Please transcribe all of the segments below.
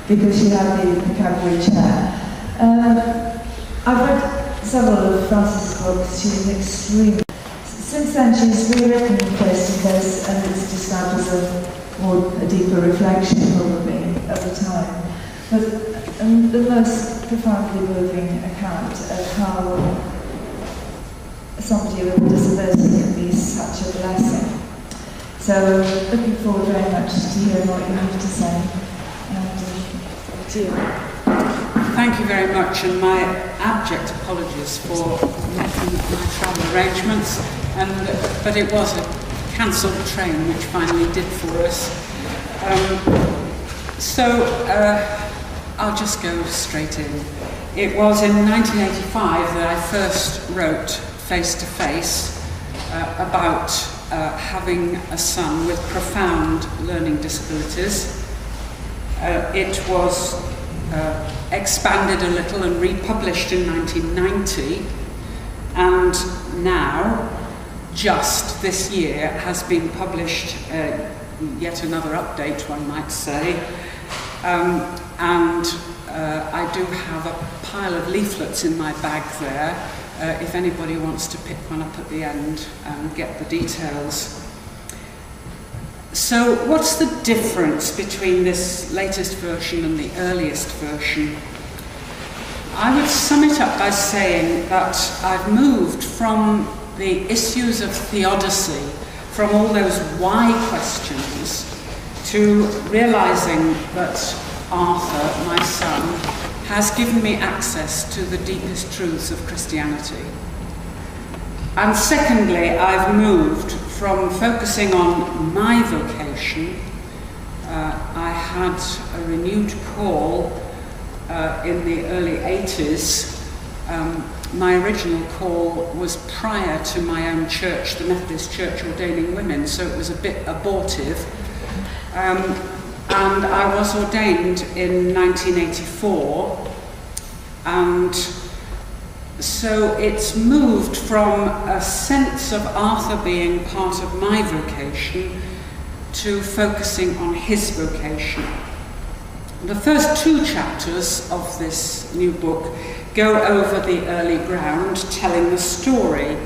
because she had the cavalry chair. I've read several of Frances' books. She's extremely... Since then, she's rewritten Face to Face, and it's described as a deeper reflection, probably, of the time. But the most profoundly moving account of how somebody with a disability can be such a blessing. So, looking forward very much to hearing what you have to say. And to you. Thank you very much, and my abject apologies for making my travel arrangements. But it was a cancelled train which finally did for us. I'll just go straight in. It was in 1985 that I first wrote Face to Face about having a son with profound learning disabilities. It was expanded a little and republished in 1990, and now, just this year, has been published yet another update, one might say. I do have a pile of leaflets in my bag there, if anybody wants to pick one up at the end and get the details. So what's the difference between this latest version and the earliest version? I would sum it up by saying that I've moved from the issues of theodicy, from all those why questions, to realizing that Arthur, my son, has given me access to the deepest truths of Christianity. And secondly, I've moved from focusing on my vocation. I had a renewed call in the early 80s. My original call was prior to my own church, the Methodist Church ordaining women, so it was a bit abortive. And I was ordained in 1984, and so it's moved from a sense of Arthur being part of my vocation to focusing on his vocation. The first two chapters of this new book go over the early ground, telling the story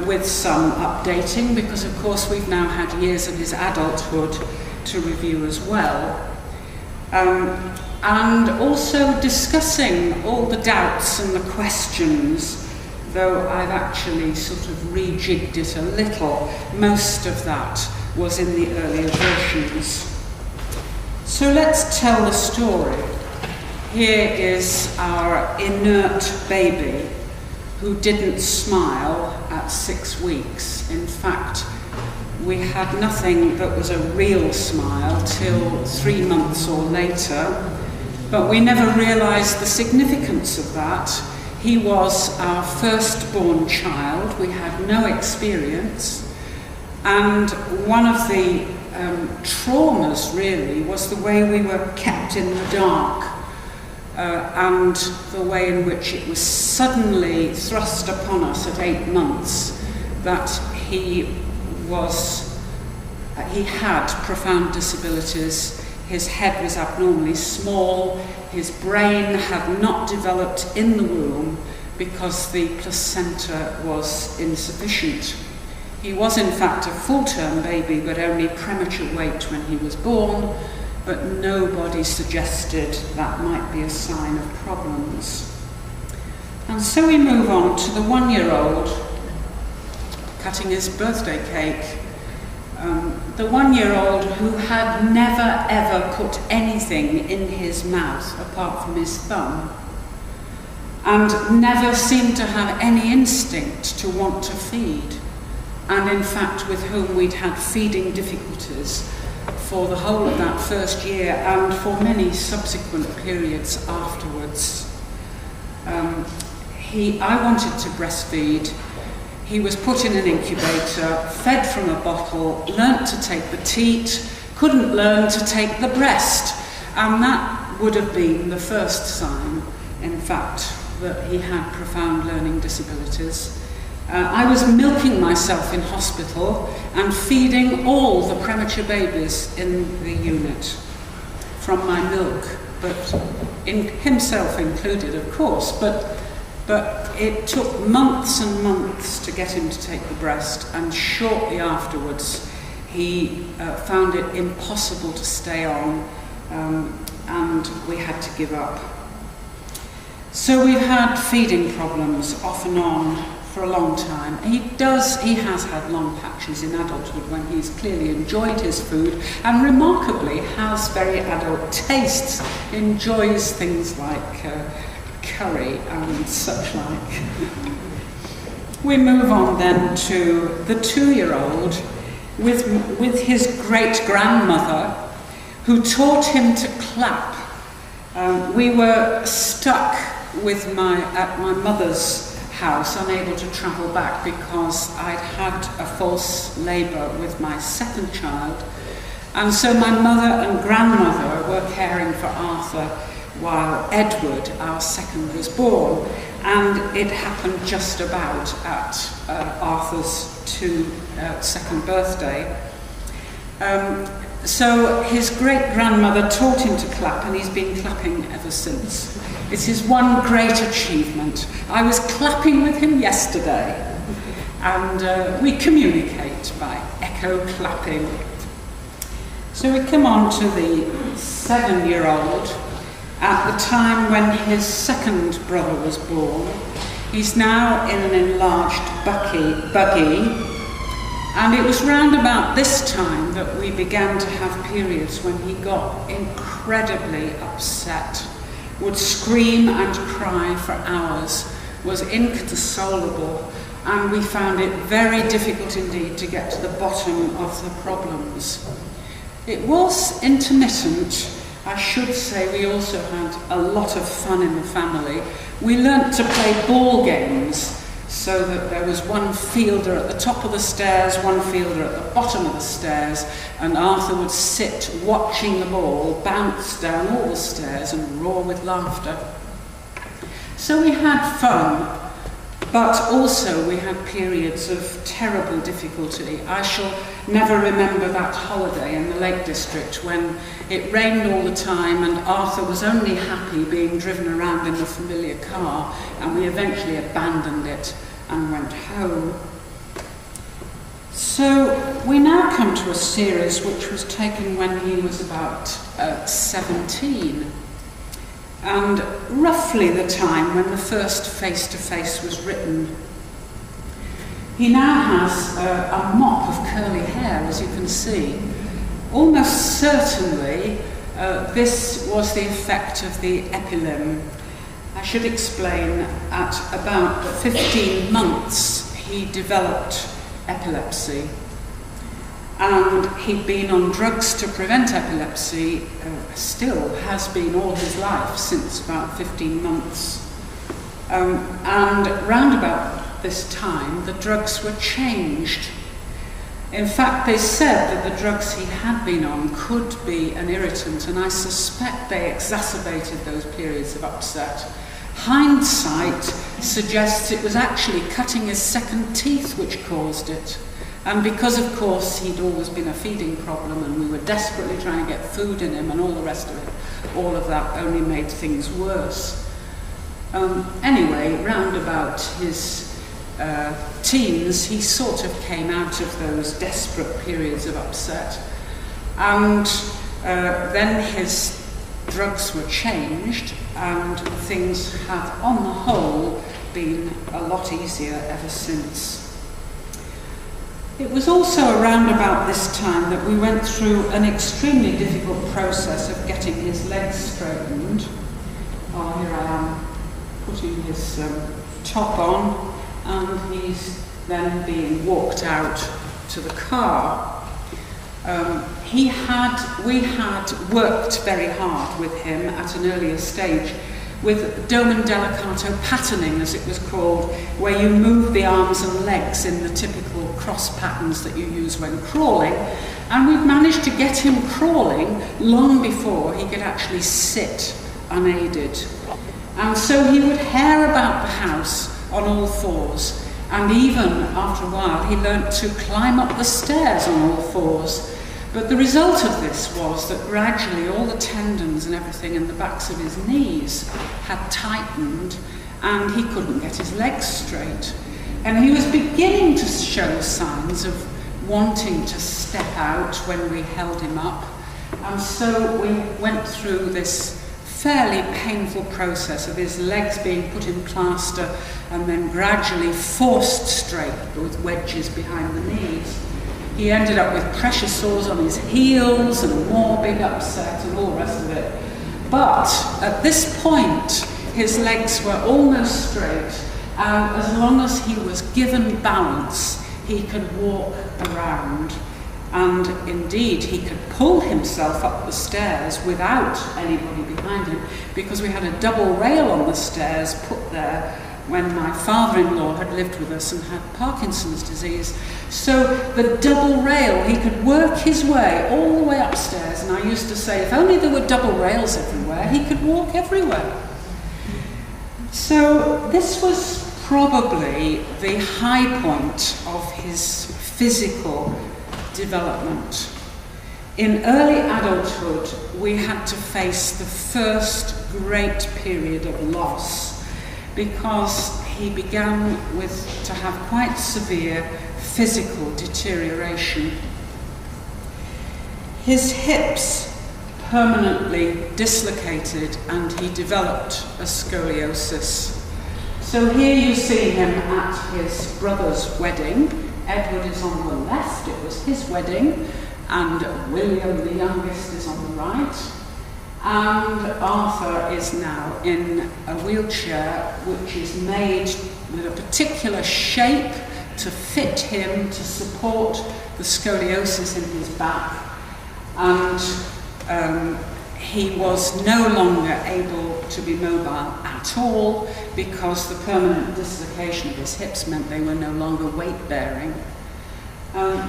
with some updating, because of course we've now had years of his adulthood to review as well. And also discussing all the doubts and the questions, though I've actually sort of rejigged it a little. Most of that was in the earlier versions. So let's tell the story. Here is our inert baby who didn't smile at 6 weeks. In fact, we had nothing that was a real smile till 3 months or later, but we never realized the significance of that. He was our firstborn child. We had no experience, and one of the traumas really was the way we were kept in the dark, and the way in which it was suddenly thrust upon us at 8 months that he had profound disabilities. His head was abnormally small, his brain had not developed in the womb because the placenta was insufficient. He was in fact a full-term baby, but only premature weight when he was born, but nobody suggested that might be a sign of problems. And so we move on to the 1-year-old cutting his birthday cake. The 1-year-old who had never ever put anything in his mouth apart from his thumb, and never seemed to have any instinct to want to feed, and in fact with whom we'd had feeding difficulties for the whole of that first year and for many subsequent periods afterwards. I wanted to breastfeed. He was put in an incubator, fed from a bottle, learnt to take the teat, couldn't learn to take the breast. And that would have been the first sign, in fact, that he had profound learning disabilities. I was milking myself in hospital and feeding all the premature babies in the unit from my milk, but himself included, of course, but it took months and months to get him to take the breast, and shortly afterwards he found it impossible to stay on, and we had to give up. So we've had feeding problems off and on for a long time. He has had long patches in adulthood when he's clearly enjoyed his food, and remarkably has very adult tastes, enjoys things like curry and such like. We move on then to the 2-year-old with his great-grandmother, who taught him to clap. We were stuck at my mother's house, unable to travel back because I'd had a false labour with my second child, and so my mother and grandmother were caring for Arthur while Edward, our second, was born, and it happened just about at Arthur's second birthday. So his great-grandmother taught him to clap, and he's been clapping ever since. It's his one great achievement. I was clapping with him yesterday, and we communicate by echo clapping. So we come on to the 7-year-old. At the time when his second brother was born, he's now in an enlarged buggy. And it was round about this time that we began to have periods when he got incredibly upset, would scream and cry for hours, was inconsolable, and we found it very difficult indeed to get to the bottom of the problems. It was intermittent. I should say we also had a lot of fun in the family. We learnt to play ball games, so that there was one fielder at the top of the stairs, one fielder at the bottom of the stairs, and Arthur would sit watching the ball bounce down all the stairs and roar with laughter. So we had fun, but also we had periods of terrible difficulty. I shall never remember that holiday in the Lake District when it rained all the time and Arthur was only happy being driven around in the familiar car, and we eventually abandoned it and went home. So we now come to a series which was taken when he was about 17, and roughly the time when the first face-to-face was written. He now has a mop of curly hair, as you can see. Almost certainly this was the effect of the epilim. I should explain, at about 15 months he developed epilepsy, and he'd been on drugs to prevent epilepsy, still has been all his life since about 15 months. And round about this time the drugs were changed. In fact, they said that the drugs he had been on could be an irritant, and I suspect they exacerbated those periods of upset. Hindsight suggests it was actually cutting his second teeth which caused it. And because, of course, he'd always been a feeding problem and we were desperately trying to get food in him and all the rest of it, all of that only made things worse. Anyway, round about his teens, he sort of came out of those desperate periods of upset. And then his drugs were changed, and things have, on the whole, been a lot easier ever since. It was also around about this time that we went through an extremely difficult process of getting his legs straightened. Oh, here I am, putting his top on, and he's then being walked out to the car. We had worked very hard with him at an earlier stage with dome and delicato patterning, as it was called, where you move the arms and legs in the typical cross patterns that you use when crawling, and we'd managed to get him crawling long before he could actually sit unaided. And so he would hare about the house on all fours, and even after a while he learnt to climb up the stairs on all fours. But the result of this was that gradually all the tendons and everything in the backs of his knees had tightened, and he couldn't get his legs straight. And he was beginning to show signs of wanting to step out when we held him up. And so we went through this fairly painful process of his legs being put in plaster and then gradually forced straight with wedges behind the knees. He ended up with pressure sores on his heels and more big upset and all the rest of it. But at this point, his legs were almost straight, and as long as he was given balance, he could walk around. And indeed, he could pull himself up the stairs without anybody behind him, because we had a double rail on the stairs put there when my father-in-law had lived with us and had Parkinson's disease. So the double rail, he could work his way all the way upstairs, and I used to say, if only there were double rails everywhere, he could walk everywhere. So this was probably the high point of his physical development. In early adulthood, we had to face the first great period of loss, because he began to have quite severe physical deterioration. His hips permanently dislocated and he developed a scoliosis. So here you see him at his brother's wedding. Edward is on the left, it was his wedding, and William, the youngest, is on the right. And Arthur is now in a wheelchair which is made with a particular shape to fit him to support the scoliosis in his back. And he was no longer able to be mobile at all, because the permanent dislocation of his hips meant they were no longer weight-bearing.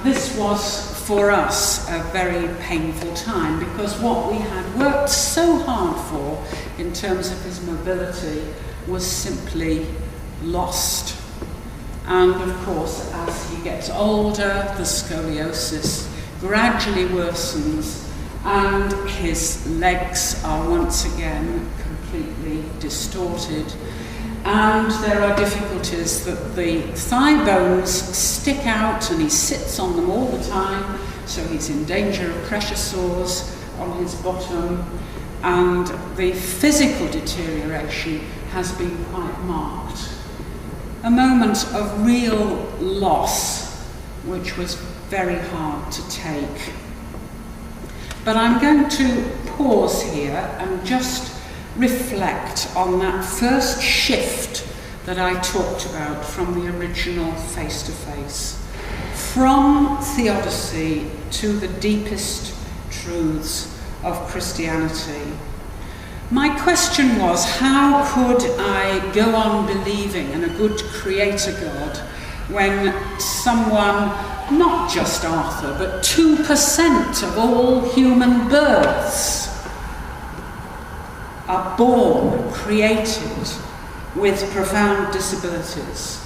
This was, for us, a very painful time, because what we had worked so hard for in terms of his mobility was simply lost. And of course, as he gets older, the scoliosis gradually worsens, and his legs are once again completely distorted. And there are difficulties that the thigh bones stick out and he sits on them all the time, so he's in danger of pressure sores on his bottom, and the physical deterioration has been quite marked. A moment of real loss, which was very hard to take. But I'm going to pause here and just reflect on that first shift that I talked about from the original face-to-face, from theodicy to the deepest truths of Christianity. My question was, how could I go on believing in a good creator God when someone, not just Arthur, but 2% of all human births are born, created with profound disabilities,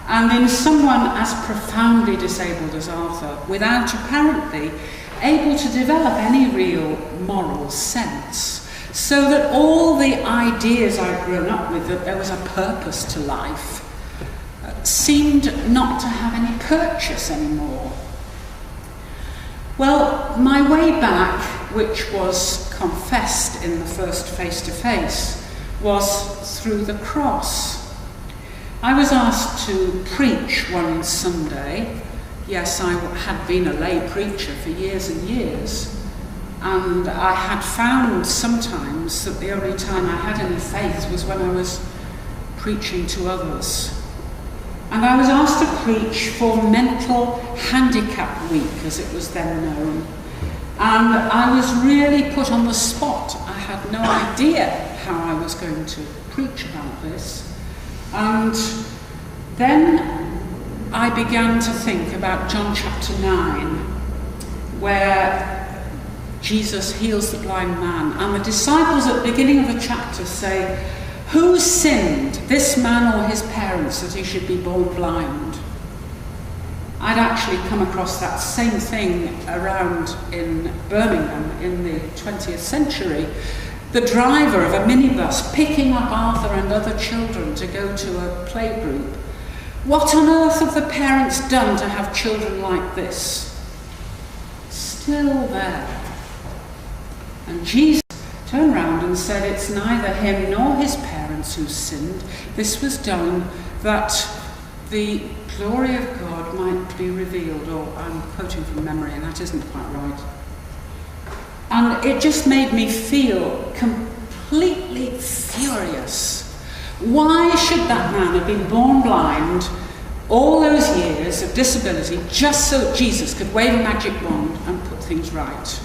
and in someone as profoundly disabled as Arthur, without apparently able to develop any real moral sense, so that all the ideas I'd grown up with, that there was a purpose to life, seemed not to have any purchase anymore. Well, my way back, which was confessed in the first face-to-face, was through the cross. I was asked to preach one Sunday. Yes, I had been a lay preacher for years and years, and I had found sometimes that the only time I had any faith was when I was preaching to others. And I was asked to preach for Mental Handicap Week, as it was then known. And I was really put on the spot. I had no idea how I was going to preach about this. And then I began to think about John chapter 9, where Jesus heals the blind man. And the disciples at the beginning of the chapter say, "Who sinned, this man or his parents, that he should be born blind?" I'd actually come across that same thing around in Birmingham in the 20th century. The driver of a minibus picking up Arthur and other children to go to a playgroup. What on earth have the parents done to have children like this? Still there. And Jesus turned round and said, it's neither him nor his parents who sinned. This was done that the glory of God might be revealed. Or I'm quoting from memory, and that isn't quite right. And it just made me feel completely furious. Why should that man have been born blind all those years of disability just so Jesus could wave a magic wand and put things right?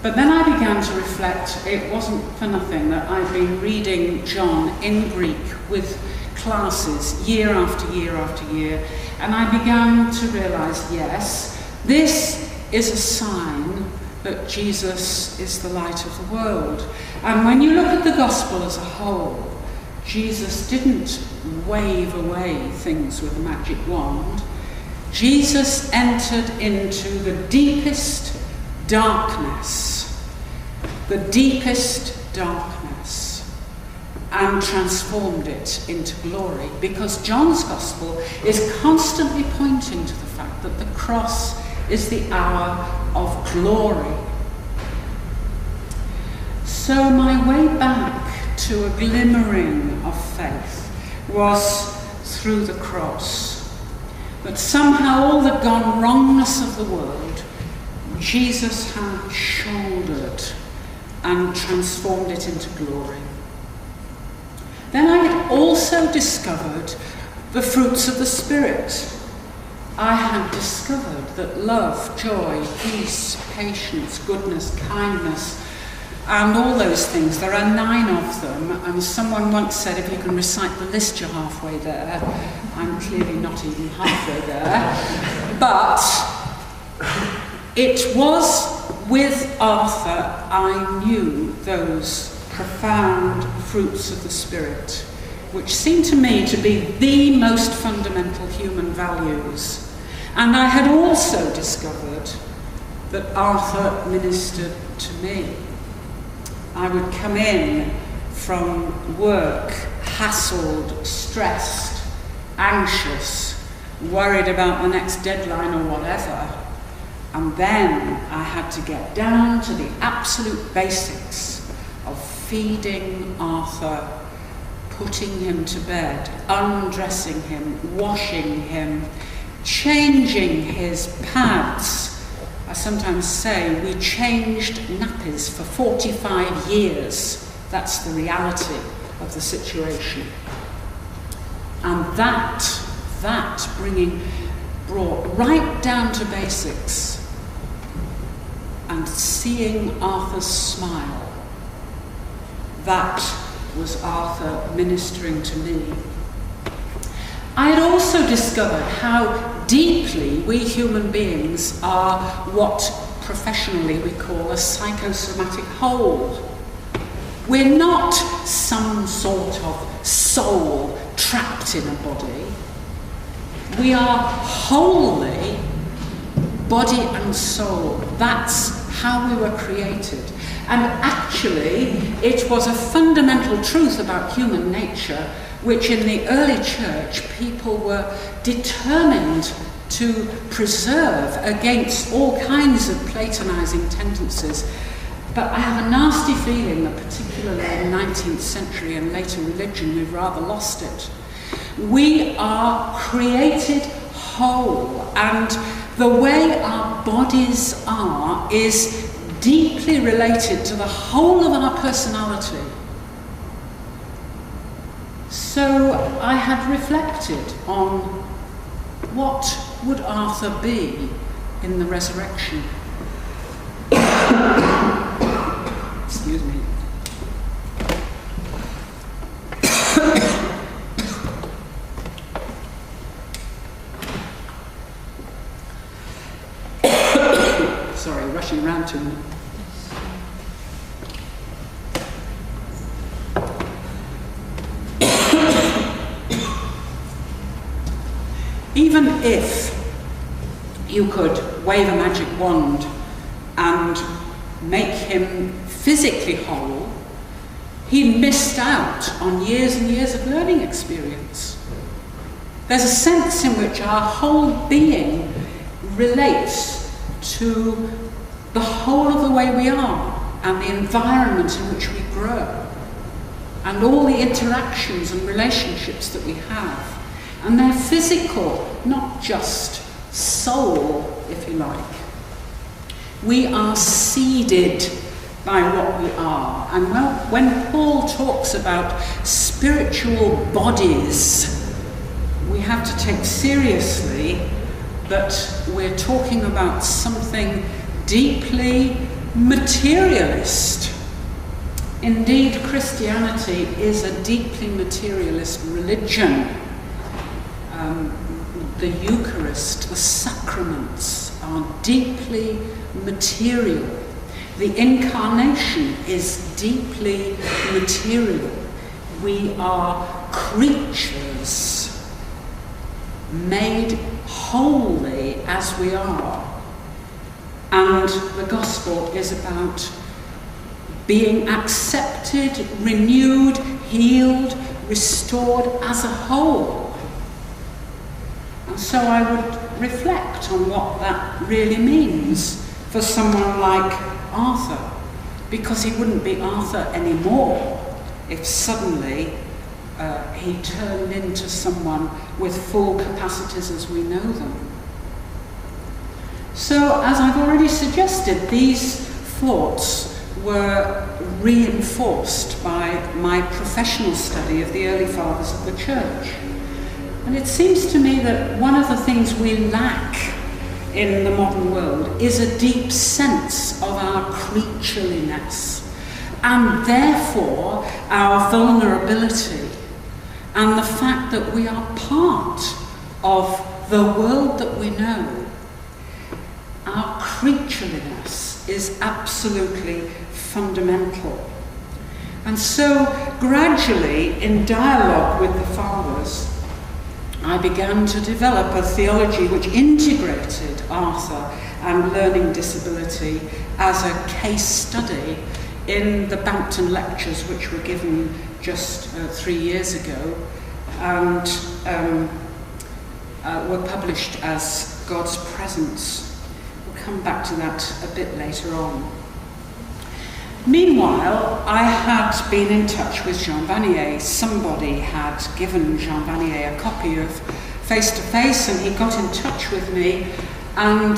But then I began to reflect, it wasn't for nothing that I've been reading John in Greek with classes year after year after year, and I began to realise, yes, this is a sign that Jesus is the light of the world. And when you look at the gospel as a whole, Jesus didn't wave away things with a magic wand. Jesus entered into the deepest darkness, and transformed it into glory, because John's gospel is constantly pointing to the fact that the cross is the hour of glory. So my way back to a glimmering of faith was through the cross. But somehow all the gone wrongness of the world, Jesus had shouldered and transformed it into glory. Then I had also discovered the fruits of the Spirit. I had discovered that love, joy, peace, patience, goodness, kindness, and all those things, there are 9 of them, and someone once said, if you can recite the list, you're halfway there. I'm clearly not even halfway there. But it was with Arthur I knew those profound fruits of the Spirit, which seemed to me to be the most fundamental human values. And I had also discovered that Arthur ministered to me. I would come in from work, hassled, stressed, anxious, worried about the next deadline or whatever. And then I had to get down to the absolute basics of feeding Arthur, putting him to bed, undressing him, washing him, changing his pads. I sometimes say we changed nappies for 45 years. That's the reality of the situation. And that brought right down to basics, and seeing Arthur's smile. That was Arthur ministering to me. I had also discovered how deeply we human beings are what professionally we call a psychosomatic whole. We're not some sort of soul trapped in a body. We are wholly body and soul. That's how we were created. And actually, it was a fundamental truth about human nature which in the early church people were determined to preserve against all kinds of Platonizing tendencies. But I have a nasty feeling that particularly in the 19th century and later religion, we've rather lost it. We are created whole, and the way our bodies are is deeply related to the whole of our personality. So I had reflected on what would Arthur be in the resurrection. Excuse me. Sorry, rushing around too much. even if you could wave a magic wand and make him physically whole, he missed out on years and years of learning experience. There's a sense in which our whole being relates to the whole of the way we are and the environment in which we grow and all the interactions and relationships that we have. And they're physical, not just soul, if you like. We are seeded by what we are. And when Paul talks about spiritual bodies, we have to take seriously that we're talking about something deeply materialist. Indeed, Christianity is a deeply materialist religion. The Eucharist, the sacraments are deeply material. The incarnation is deeply material. We are creatures made holy as we are. And the gospel is about being accepted, renewed, healed, restored as a whole. And so I would reflect on what that really means for someone like Arthur, because he wouldn't be Arthur anymore if suddenly he turned into someone with full capacities as we know them. So, as I've already suggested, these thoughts were reinforced by my professional study of the early fathers of the church. And it seems to me that one of the things we lack in the modern world is a deep sense of our creatureliness and therefore our vulnerability and the fact that we are part of the world that we know. Our creatureliness is absolutely fundamental. And so gradually, in dialogue with the fathers, I began to develop a theology which integrated Arthur and learning disability as a case study in the Bampton lectures, which were given just 3 years ago and were published as God's Presence. We'll come back to that a bit later on. Meanwhile, I had been in touch with Jean Vanier. Somebody had given Jean Vanier a copy of Face to Face, and he got in touch with me, and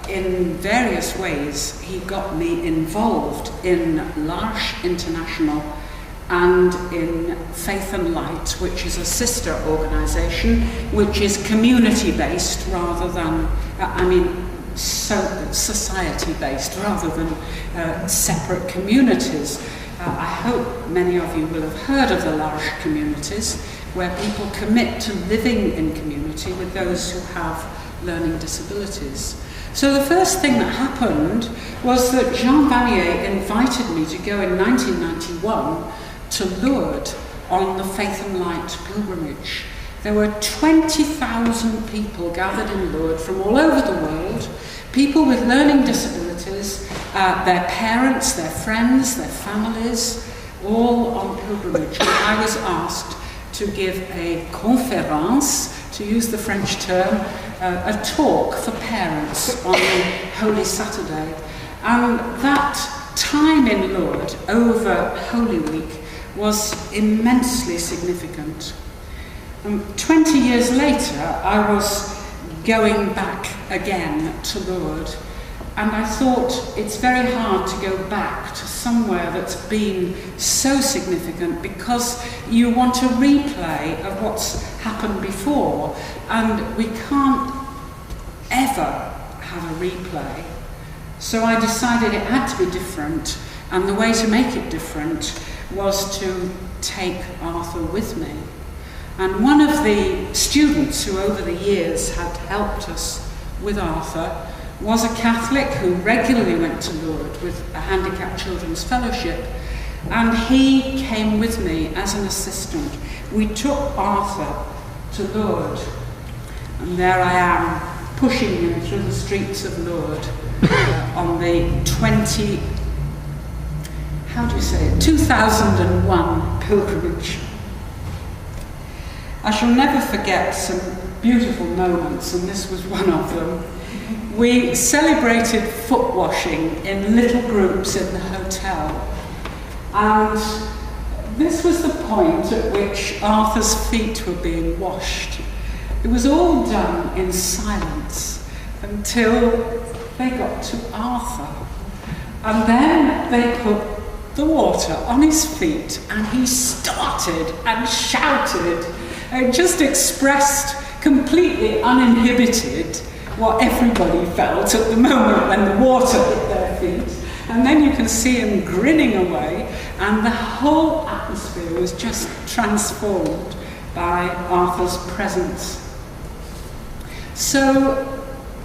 in various ways he got me involved in L'Arche International and in Faith and Light, which is a sister organisation which is community-based rather than, society-based rather than separate communities. I hope many of you will have heard of the L'Arche communities, where people commit to living in community with those who have learning disabilities. So the first thing that happened was that Jean Vanier invited me to go in 1991 to Lourdes on the Faith and Light pilgrimage. There were 20,000 people gathered in Lourdes from all over the world, people with learning disabilities, their parents, their friends, their families, all on pilgrimage. And I was asked to give a conférence, to use the French term, a talk for parents on Holy Saturday. And that time in Lourdes over Holy Week was immensely significant. 20 years later, I was going back again to Lourdes, and I thought it's very hard to go back to somewhere that's been so significant, because you want a replay of what's happened before, and we can't ever have a replay. So I decided it had to be different, and the way to make it different was to take Arthur with me. And one of the students who over the years had helped us with Arthur was a Catholic who regularly went to Lourdes with a Handicapped Children's Fellowship, and he came with me as an assistant. We took Arthur to Lourdes, And there I am, pushing him through the streets of Lourdes on the 2001 pilgrimage. I shall never forget some beautiful moments, and this was one of them. We celebrated foot washing in little groups in the hotel, and this was the point at which Arthur's feet were being washed. It was all done in silence until they got to Arthur, and then they put the water on his feet, and he started and shouted and just expressed completely uninhibited what everybody felt at the moment when the water hit their feet. And then you can see him grinning away, and the whole atmosphere was just transformed by Arthur's presence. So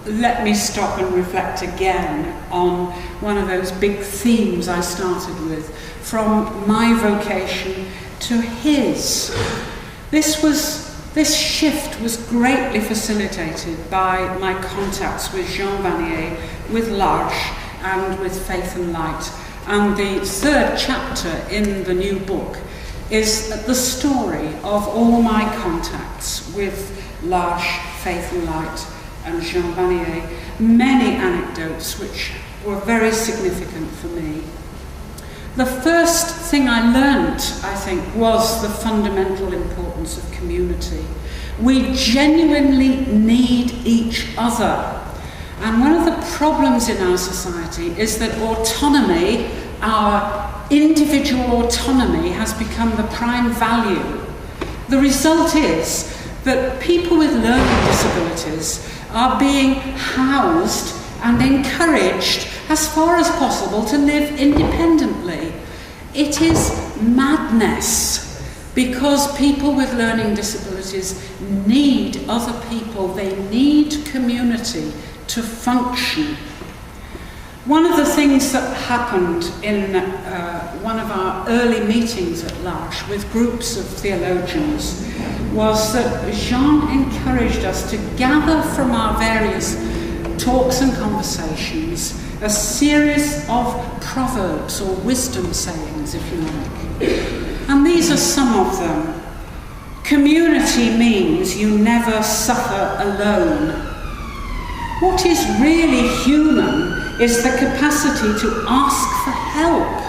let me stop and reflect again on one of those big themes I started with, from my vocation to his. This shift was greatly facilitated by my contacts with Jean Vanier, with L'Arche, and with Faith and Light. And the third chapter in the new book is the story of all my contacts with L'Arche, Faith and Light, and Jean Vanier. Many anecdotes which were very significant for me. The first thing I learnt, I think, was the fundamental importance of community. We genuinely need each other. And one of the problems in our society is that autonomy, our individual autonomy, has become the prime value. The result is that people with learning disabilities are being housed and encouraged as far as possible to live independently. It is madness, because people with learning disabilities need other people, they need community to function. One of the things that happened in one of our early meetings at L'Arche with groups of theologians was that Jean encouraged us to gather from our various talks and conversations a series of proverbs or wisdom sayings, if you like. And these are some of them. Community means you never suffer alone. What is really human is the capacity to ask for help.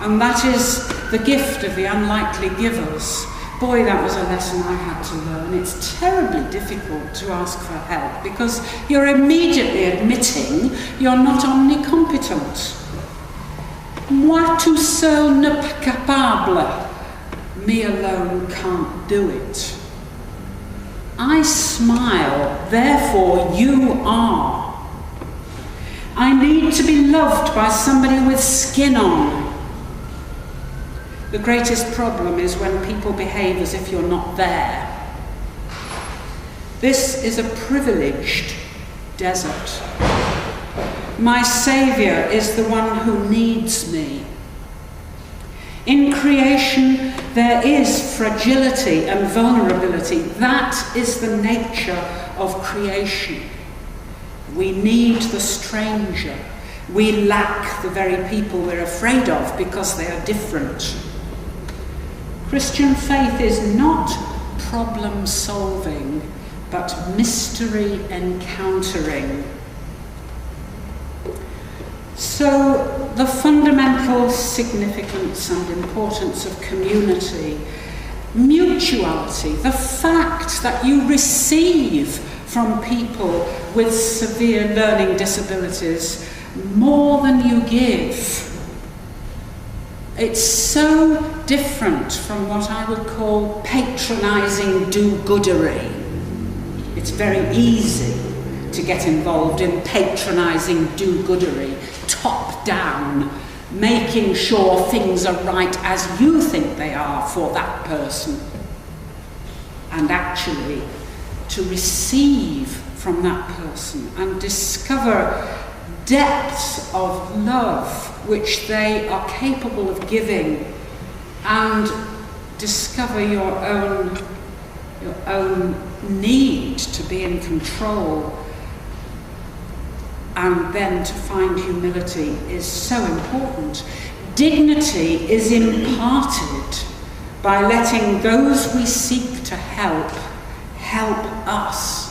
And that is the gift of the unlikely givers. Boy, that was a lesson I had to learn. It's terribly difficult to ask for help because you're immediately admitting you're not omnicompetent. Moi tout seul ne pas capable. Me alone can't do it. I smile, therefore you are. I need to be loved by somebody with skin on. The greatest problem is when people behave as if you're not there. This is a privileged desert. My Saviour is the one who needs me. In creation, there is fragility and vulnerability. That is the nature of creation. We need the stranger. We lack the very people we're afraid of because they are different. Christian faith is not problem solving, but mystery encountering. So, the fundamental significance and importance of community, mutuality, the fact that you receive from people with severe learning disabilities more than you give. It's so different from what I would call patronising do-goodery. It's very easy to get involved in patronising do-goodery, top down, making sure things are right as you think they are for that person. And actually, to receive from that person and discover depths of love which they are capable of giving, and discover your own need to be in control and then to find humility is so important. Dignity is imparted by letting those we seek to help us.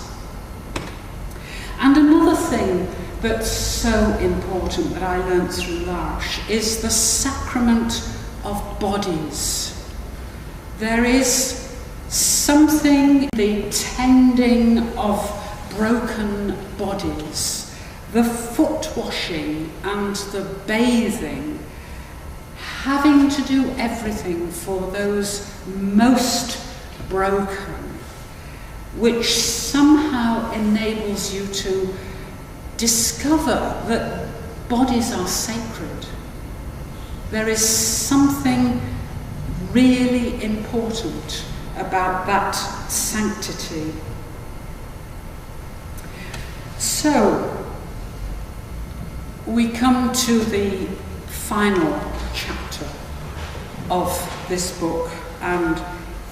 And another thing that's so important that I learnt through L'Arche is the sacrament of bodies. There is something, the tending of broken bodies, the foot washing and the bathing, having to do everything for those most broken, which somehow enables you to discover that bodies are sacred. There is something really important about that sanctity. So, we come to the final chapter of this book, and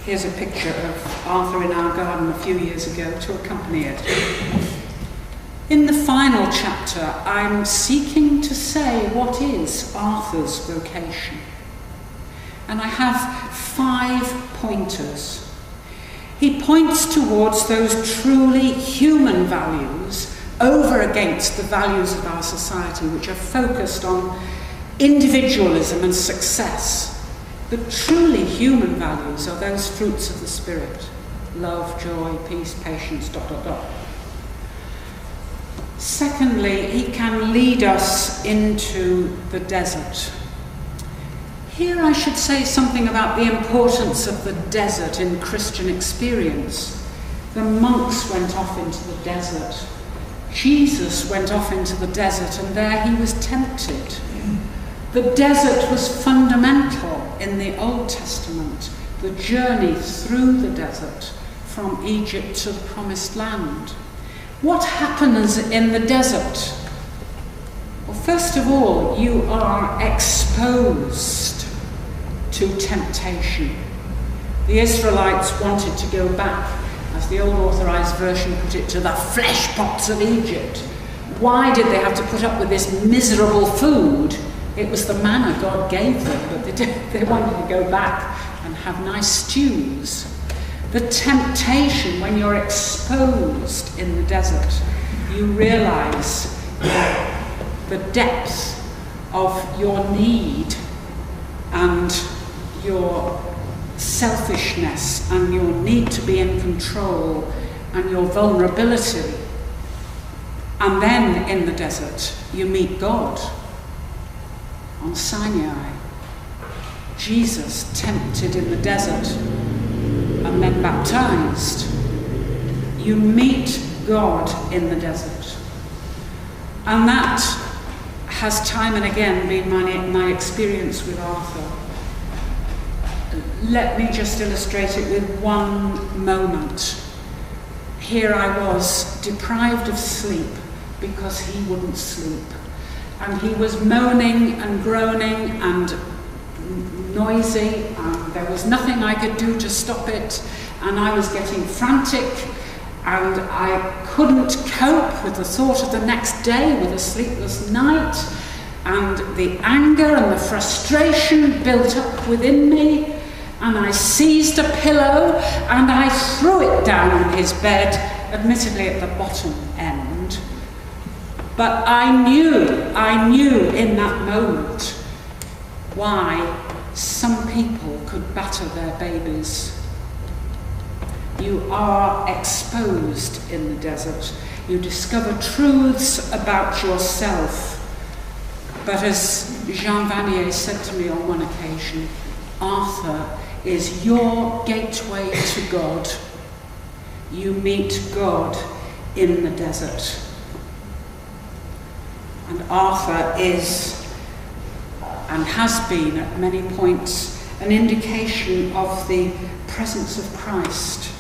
here's a picture of Arthur in our garden a few years ago to accompany it. In the final chapter, I'm seeking to say what is Arthur's vocation. And I have 5 pointers. He points towards those truly human values over against the values of our society, which are focused on individualism and success. The truly human values are those fruits of the Spirit: love, joy, peace, patience, ... Secondly, he can lead us into the desert. Here I should say something about the importance of the desert in Christian experience. The monks went off into the desert. Jesus went off into the desert, and there he was tempted. The desert was fundamental in the Old Testament, the journey through the desert from Egypt to the Promised Land. What happens in the desert? Well, first of all, you are exposed to temptation. The Israelites wanted to go back, as the Old Authorized Version put it, to the flesh pots of Egypt. Why did they have to put up with this miserable food? It was the manna God gave them, but they wanted to go back and have nice stews. The temptation, when you're exposed in the desert, you realize the depth of your need and your selfishness and your need to be in control and your vulnerability. And then in the desert, you meet God on Sinai. Jesus tempted in the desert and then baptized. You meet God in the desert. And that has time and again been my experience with Arthur. Let me just illustrate it with one moment. Here I was, deprived of sleep because he wouldn't sleep. And he was moaning and groaning and noisy, and there was nothing I could do to stop it, and I was getting frantic, and I couldn't cope with the thought of the next day, with a sleepless night, and the anger and the frustration built up within me, and I seized a pillow and I threw it down on his bed, admittedly at the bottom end. But I knew in that moment why some people could batter their babies. You are exposed in the desert. You discover truths about yourself. But as Jean Vanier said to me on one occasion, Arthur is your gateway to God. You meet God in the desert. And Arthur is, and has been at many points, an indication of the presence of Christ.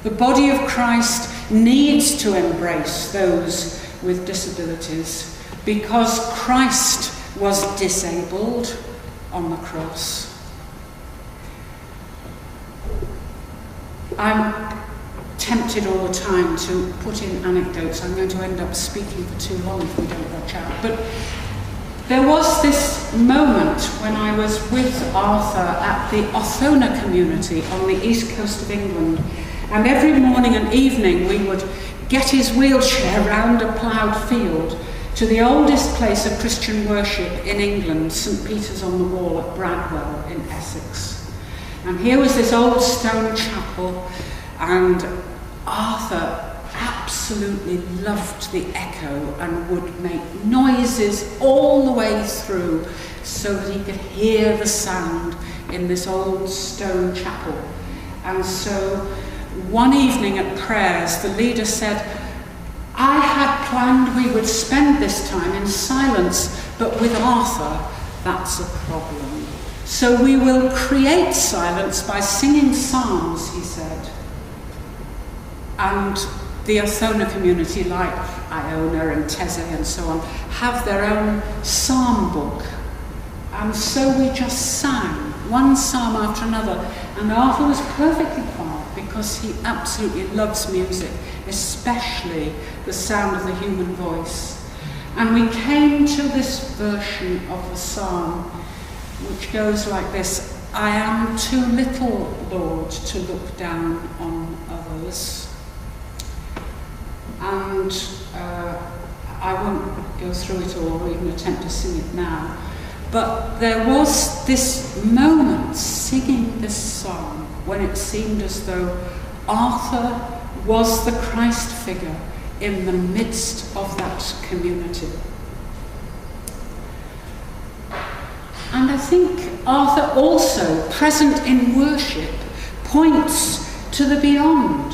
The body of Christ needs to embrace those with disabilities because Christ was disabled on the cross. I'm tempted all the time to put in anecdotes. I'm going to end up speaking for too long if we don't watch out. But there was this moment when I was with Arthur at the Othona community on the east coast of England, and every morning and evening we would get his wheelchair round a ploughed field to the oldest place of Christian worship in England, St. Peter's on the Wall at Bradwell in Essex. And here was this old stone chapel, and Arthur absolutely loved the echo and would make noises all the way through so that he could hear the sound in this old stone chapel. And so one evening at prayers, the leader said, I had planned we would spend this time in silence, but with Arthur, that's a problem. So we will create silence by singing psalms, he said. And the Othona community, like Iona and Teze and so on, have their own psalm book. And so we just sang one psalm after another. And Arthur was perfectly quiet because he absolutely loves music, especially the sound of the human voice. And we came to this version of the psalm, which goes like this: I am too little, Lord, to look down on others. And I won't go through it all or even attempt to sing it now, but there was this moment singing this song when it seemed as though Arthur was the Christ figure in the midst of that community. And I think Arthur also, present in worship, points to the beyond.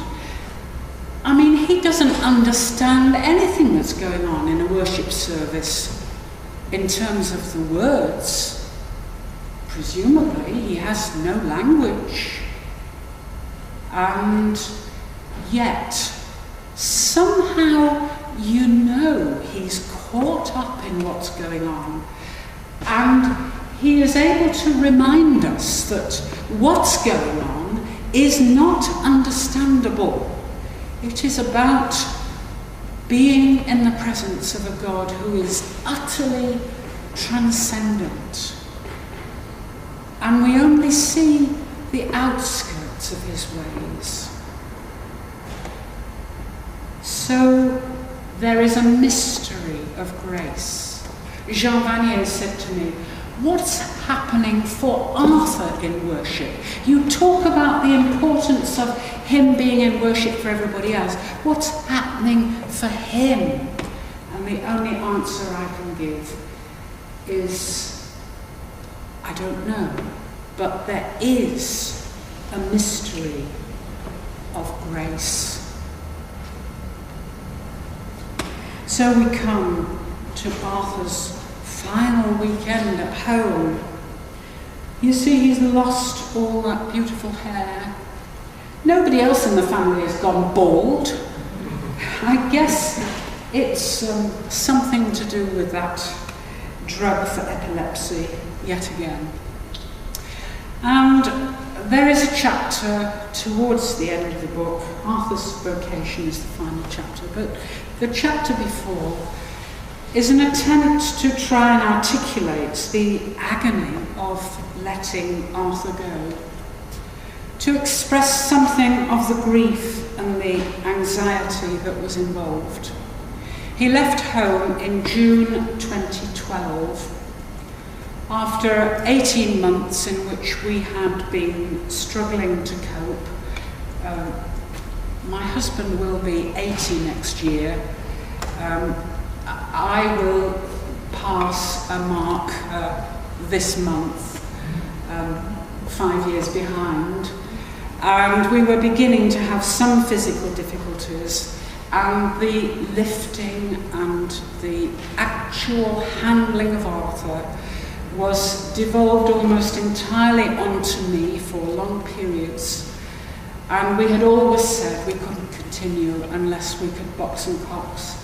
I mean, he doesn't understand anything that's going on in a worship service in terms of the words. Presumably, he has no language. And yet, somehow you know he's caught up in what's going on. And he is able to remind us that what's going on is not understandable. It is about being in the presence of a God who is utterly transcendent. And we only see the outskirts of his ways. So there is a mystery of grace. Jean Vanier said to me, what's happening for Arthur in worship? You talk about the importance of him being in worship for everybody else. What's happening for him? And the only answer I can give is, I don't know. But there is a mystery of grace. So we come to Arthur's final weekend at home. You see, he's lost all that beautiful hair. Nobody else in the family has gone bald. I guess it's something to do with that drug for epilepsy, yet again. And there is a chapter towards the end of the book. Arthur's vocation is the final chapter, but the chapter before is an attempt to try and articulate the agony of letting Arthur go, to express something of the grief and the anxiety that was involved. He left home in June 2012 after 18 months in which we had been struggling to cope. My husband will be 80 next year. I will pass a mark this month, 5 years behind. And we were beginning to have some physical difficulties, and the lifting and the actual handling of Arthur was devolved almost entirely onto me for long periods. And we had always said we couldn't continue unless we could box and cox.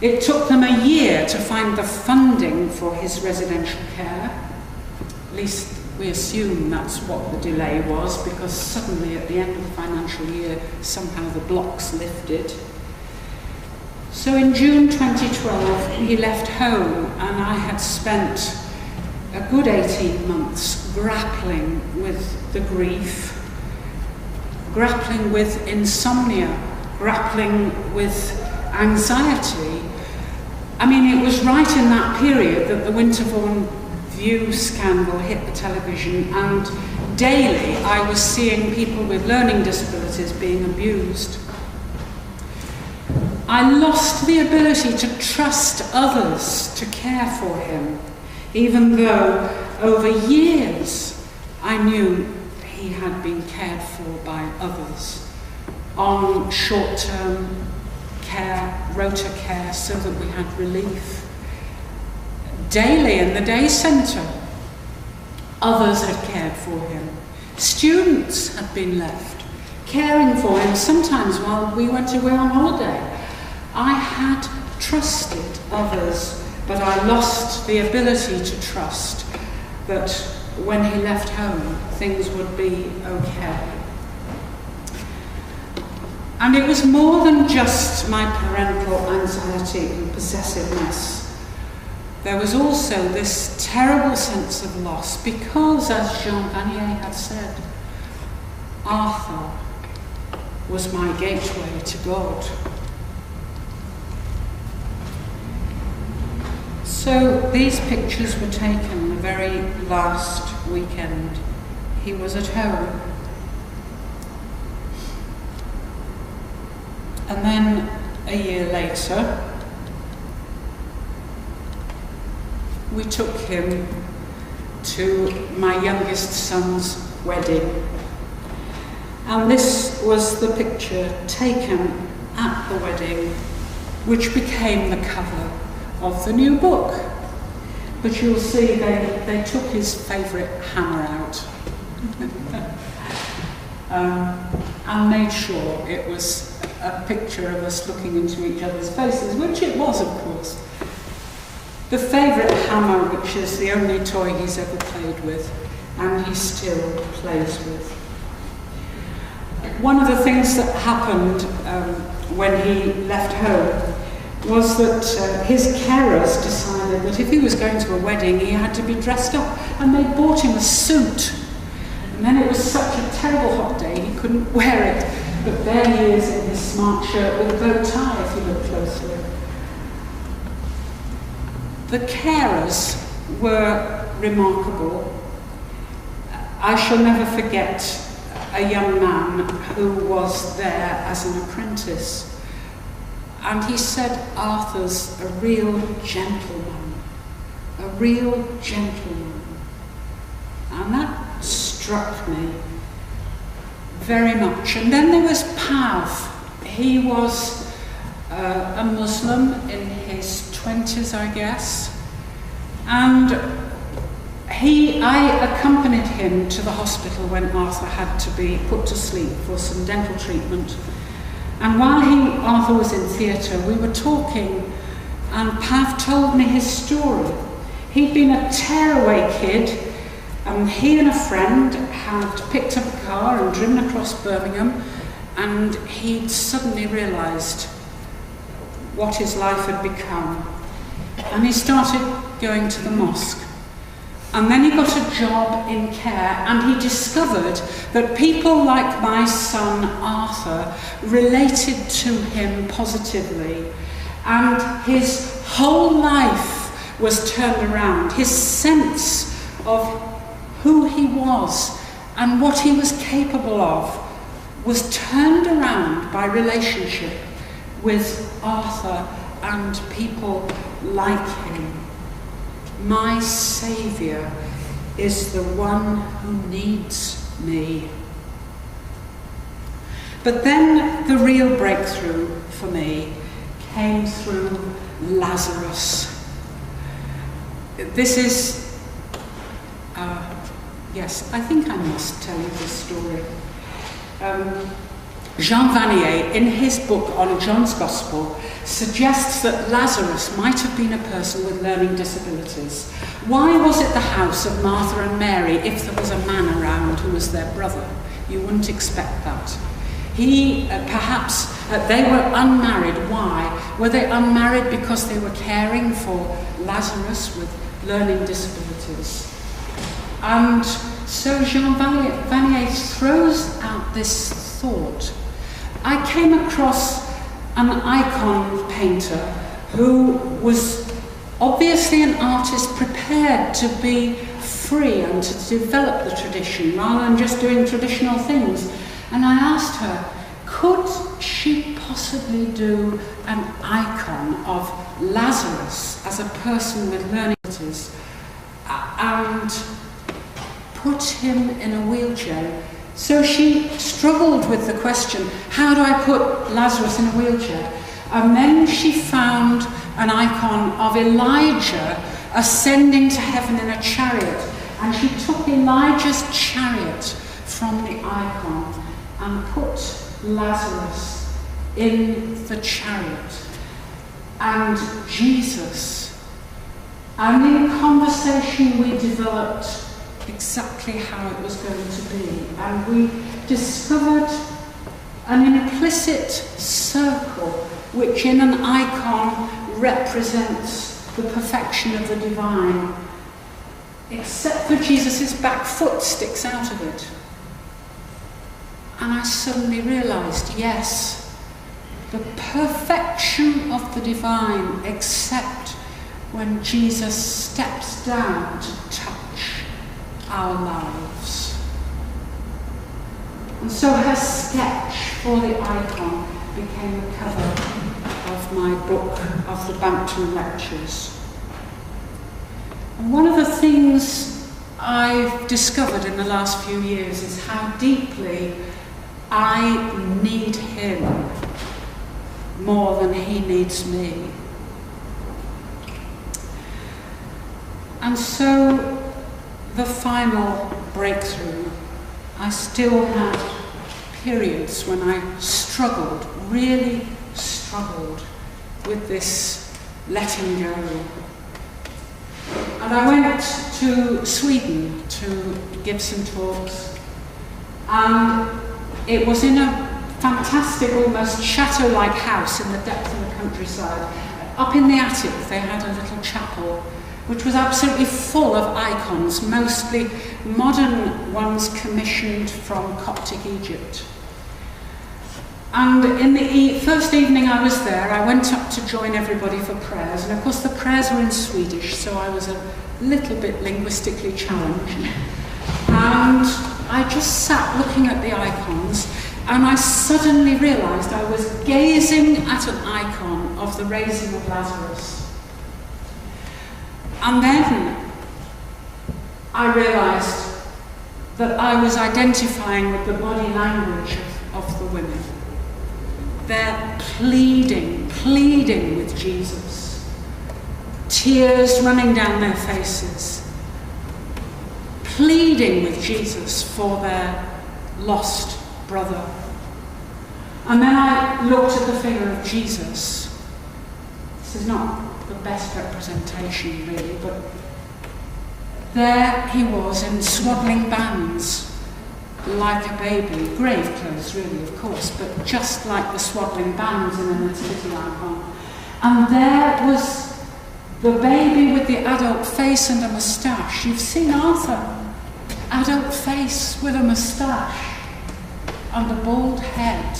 It took them a year to find the funding for his residential care. At least We assume that's what the delay was, because suddenly at the end of the financial year, somehow the blocks lifted. So in June 2012, he left home, and I had spent a good 18 months grappling with the grief, grappling with insomnia, grappling with anxiety. I mean, it was right in that period that the Winterbourne View scandal hit the television, and daily I was seeing people with learning disabilities being abused. I lost the ability to trust others to care for him, even though over years I knew he had been cared for by others on short-term care, rota care, so that we had relief. Daily in the day centre, others had cared for him. Students had been left caring for him, sometimes while we went away on holiday. I had trusted others, but I lost the ability to trust that when he left home, things would be okay. And it was more than just my parental anxiety and possessiveness. There was also this terrible sense of loss, because, as Jean Vanier had said, Arthur was my gateway to God. So these pictures were taken the very last weekend he was at home. And then a year later, we took him to my youngest son's wedding. And this was the picture taken at the wedding, which became the cover of the new book. But you'll see they took his favourite hammer out and made sure it was a picture of us looking into each other's faces, which it was, of course. The favourite hammer, which is the only toy he's ever played with, and he still plays with. One of the things that happened when he left home was that his carers decided that if he was going to a wedding, he had to be dressed up, and they bought him a suit. And then it was such a terrible hot day, he couldn't wear it, but there he is in his smart shirt with a bow tie, if you look closely. The carers were remarkable. I shall never forget a young man who was there as an apprentice. And he said, Arthur's a real gentleman, a real gentleman. And that struck me very much. And then there was Pav. He was a Muslim in his 20s, I guess. And I accompanied him to the hospital when Arthur had to be put to sleep for some dental treatment. And while Arthur was in theatre, we were talking, and Pav told me his story. He'd been a tearaway kid, and he and a friend had picked up a car and driven across Birmingham, and he'd suddenly realised what his life had become. And he started going to the mosque. And then he got a job in care, and he discovered that people like my son Arthur related to him positively, and his whole life was turned around. His sense of who he was and what he was capable of was turned around by relationship with Arthur and people like him. My Saviour is the one who needs me. But then the real breakthrough for me came through Lazarus. This is, yes, I think I must tell you this story. Jean Vanier, in his book on John's Gospel, suggests that Lazarus might have been a person with learning disabilities. Why was it the house of Martha and Mary if there was a man around who was their brother? You wouldn't expect that. Perhaps they were unmarried. Why? Were they unmarried because they were caring for Lazarus with learning disabilities? And so Jean Vanier throws out this thought. I came across an icon painter who was obviously an artist prepared to be free and to develop the tradition rather than just doing traditional things. And I asked her, could she possibly do an icon of Lazarus as a person with learning disabilities and put him in a wheelchair? So she struggled with the question, how do I put Lazarus in a wheelchair? And then she found an icon of Elijah ascending to heaven in a chariot. And she took Elijah's chariot from the icon and put Lazarus in the chariot. And Jesus. And in conversation we developed exactly how it was going to be. And we discovered an implicit circle which in an icon represents the perfection of the divine, except for Jesus' back foot sticks out of it. And I suddenly realised, yes, the perfection of the divine, except when Jesus steps down to touch our lives. And so her sketch for the icon became the cover of my book of the Bampton Lectures. And one of the things I've discovered in the last few years is how deeply I need him more than he needs me. And so the final breakthrough, I still had periods when I struggled, really struggled with this letting go. And I went to Sweden to give some talks, and it was in a fantastic, almost chateau-like house in the depth of the countryside. Up in the attic they had a little chapel which was absolutely full of icons, mostly modern ones commissioned from Coptic Egypt. And in the first evening I was there, I went up to join everybody for prayers, and of course the prayers were in Swedish, so I was a little bit linguistically challenged. And I just sat looking at the icons, and I suddenly realised I was gazing at an icon of the raising of Lazarus. And then I realised that I was identifying with the body language of the women. They're pleading with Jesus. Tears running down their faces. Pleading with Jesus for their lost brother. And then I looked at the figure of Jesus. This is not the best representation really, but there he was in swaddling bands, like a baby, grave clothes really of course, but just like the swaddling bands in a nativity icon. And there was the baby with the adult face and a moustache. You've seen Arthur, adult face with a moustache and a bald head.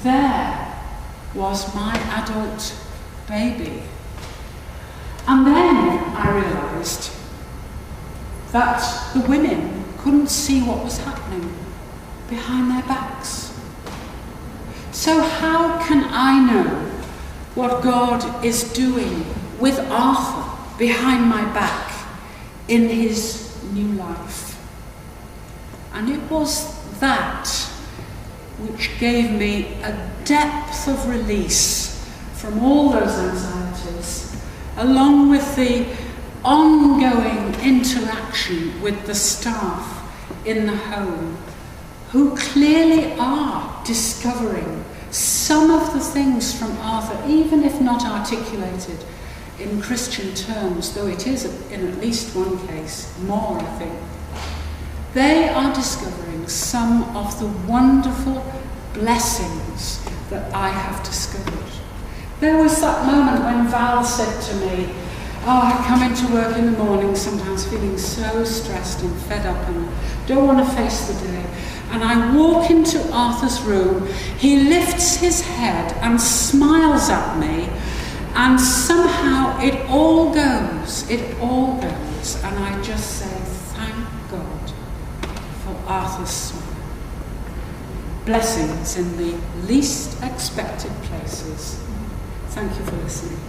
There was my adult baby. And then I realised that the women couldn't see what was happening behind their backs. So how can I know what God is doing with Arthur behind my back in his new life? And it was that which gave me a depth of release from all those anxieties, along with the ongoing interaction with the staff in the home, who clearly are discovering some of the things from Arthur, even if not articulated, in Christian terms, though it is in at least one case, more I think, they are discovering some of the wonderful blessings that I have discovered. There was that moment when Val said to me, oh, I come into work in the morning sometimes feeling so stressed and fed up and don't want to face the day. And I walk into Arthur's room, he lifts his head and smiles at me, and somehow it all goes. And I just say, thank God for Arthur's smile. Blessings in the least expected places. Thank you for listening.